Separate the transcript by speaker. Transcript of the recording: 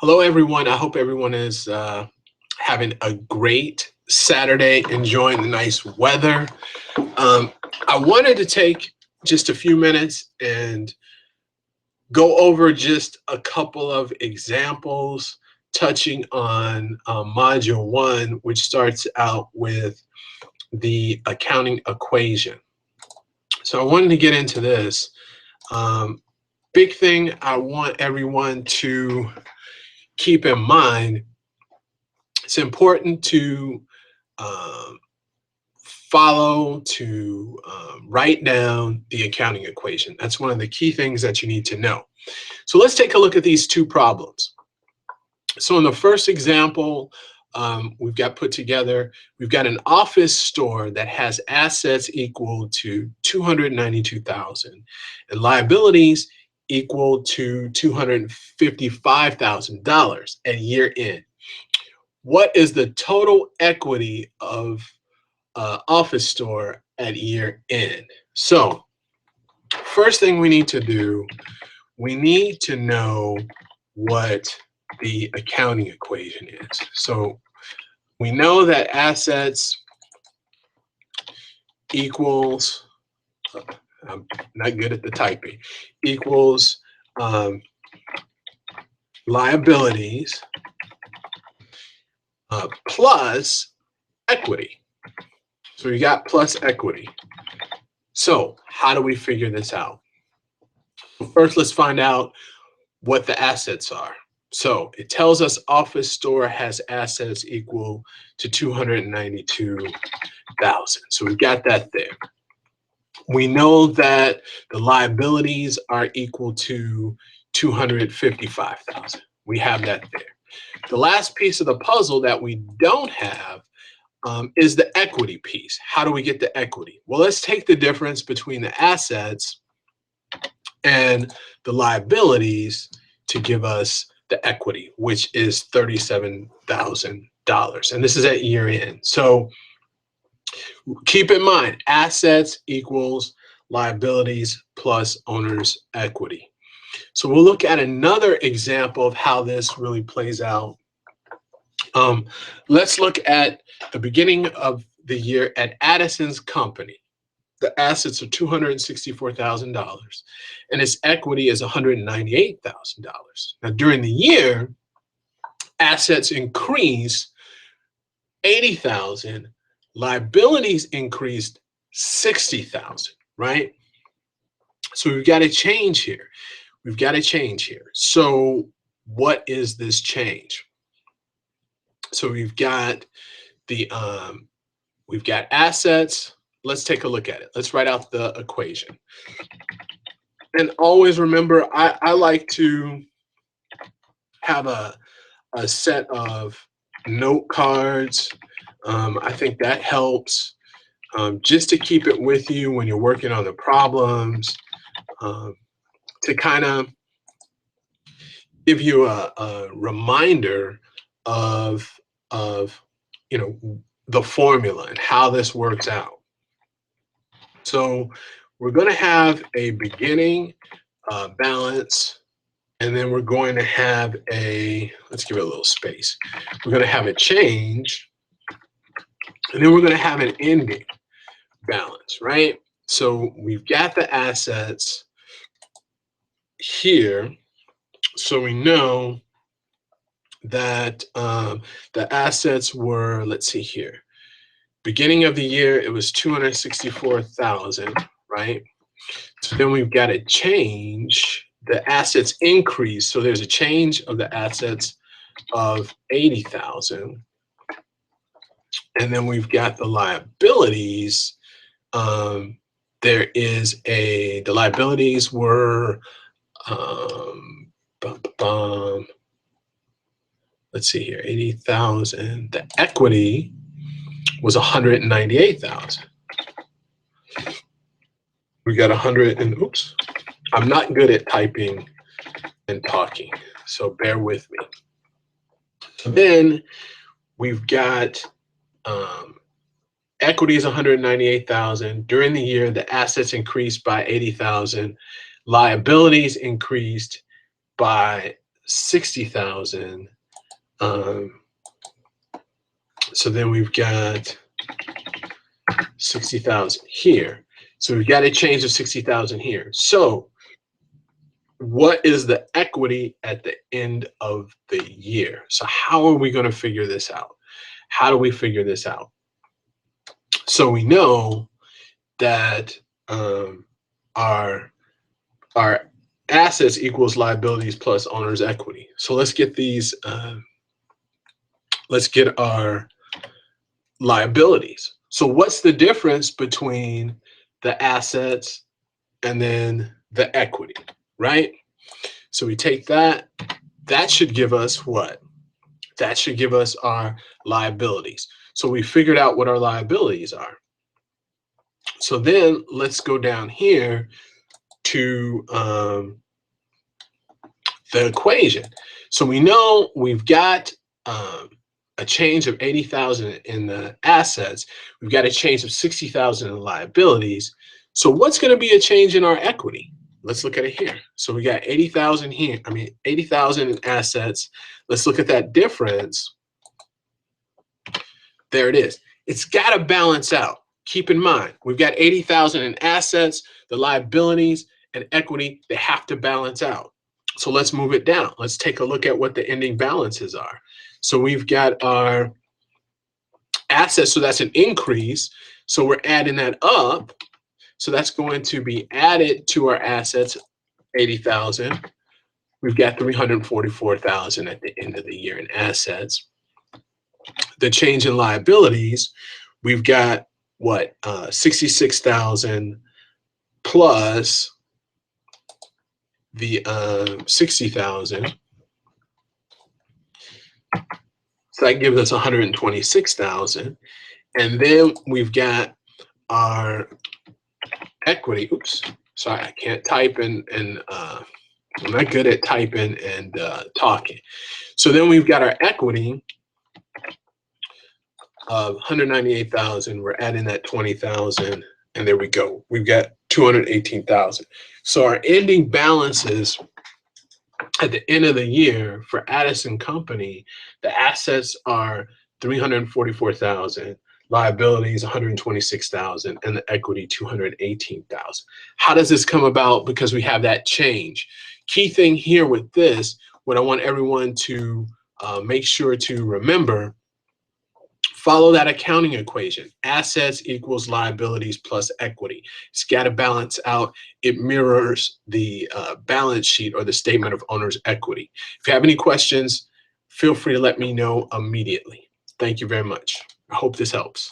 Speaker 1: Hello, everyone. I hope everyone is having a great Saturday, enjoying the nice weather. Um, I wanted to take just a few minutes and go over just a couple of examples touching on Module 1, which starts out with the accounting equation. So I wanted to get into this. Big thing I want everyone to keep in mind, it's important to um, write down the accounting equation. That's one of the key things that you need to know. So let's take a look at these two problems. So in the first example, we've got put together, we've got an office store that has assets equal to $292,000 and liabilities equal to $255,000 at year end. What is the total equity of office store at year end? So first thing we need to do, we need to know what the accounting equation is. So we know that assets equals, I'm not good at the typing, equals liabilities plus equity. So we got plus equity. So how do we figure this out? First, let's find out what the assets are. So it tells us office store has assets equal to $292,000. So we've got that there. We know that the liabilities are equal to $255,000. We have that there. The last piece of the puzzle that we don't have is the equity piece. How do we get the equity? Well, let's take the difference between the assets and the liabilities to give us the equity, which is $37,000. And this is at year end. So keep in mind, assets equals liabilities plus owner's equity. So we'll look at another example of how this really plays out. Let's look at the beginning of the year at Addison's company. The assets are $264,000 and its equity is $198,000. Now during the year, assets increased $80,000, liabilities increased $60,000, right? So we've got a change here. We've got a change here. So what is this change? So we've got the we've got assets. Let's take a look at it. Let's write out the equation. And always remember, I like to have a set of note cards. I think that helps just to keep it with you when you're working on the problems, to kind of give you a reminder of you know, the formula and how this works out. So we're going to have a beginning balance, and then we're going to have a, let's give it a little space. We're going to have a change, and then we're going to have an ending balance, right? So we've got the assets here. So we know that the assets were, let's see here, beginning of the year, it was 264,000, right? So then we've got a change, the assets increase. So there's a change of the assets of 80,000. And then we've got the liabilities. There is the liabilities were, let's see here, 80,000. The equity was 198,000. We got 100 and oops, I'm not good at typing and talking, so bear with me. Then we've got equity is 198,000. During the year, the assets increased by 80,000. Liabilities increased by 60,000. So then we've got 60,000 here. So we've got a change of 60,000 here. So what is the equity at the end of the year? So how are we going to figure this out? How do we figure this out? So we know that our assets equals liabilities plus owner's equity. So let's get these. Let's get our liabilities. So what's the difference between the assets and then the equity, right? So we take that. That should give us what? That should give us our liabilities. So we figured out what our liabilities are. So then let's go down here to the equation. So we know we've got a change of 80,000 in the assets. We've got a change of 60,000 in liabilities. So what's going to be a change in our equity? Let's look at it here. So we got 80,000 here. 80,000 in assets. Let's look at that difference. There it is. It's got to balance out. Keep in mind, we've got 80,000 in assets, the liabilities and equity, they have to balance out. So let's move it down. Let's take a look at what the ending balances are. So we've got our assets, so that's an increase. So we're adding that up. So that's going to be added to our assets, 80,000. We've got 344,000 at the end of the year in assets. The change in liabilities, we've got what, 66,000 plus the 60,000. So that gives us 126,000. And then we've got our equity. Oops, sorry, I can't type and I'm not good at typing and talking. So then we've got our equity of 198,000. We're adding that 20,000, and there we go. We've got 218,000. So our ending balances at the end of the year for Addison Company, the assets are 344,000, liabilities 126,000, and the equity 218,000. How does this come about? Because we have that change. Key thing here with this, what I want everyone to make sure to remember, follow that accounting equation. Assets equals liabilities plus equity. It's got to balance out. It mirrors the balance sheet or the statement of owner's equity. If you have any questions, feel free to let me know immediately. Thank you very much. I hope this helps.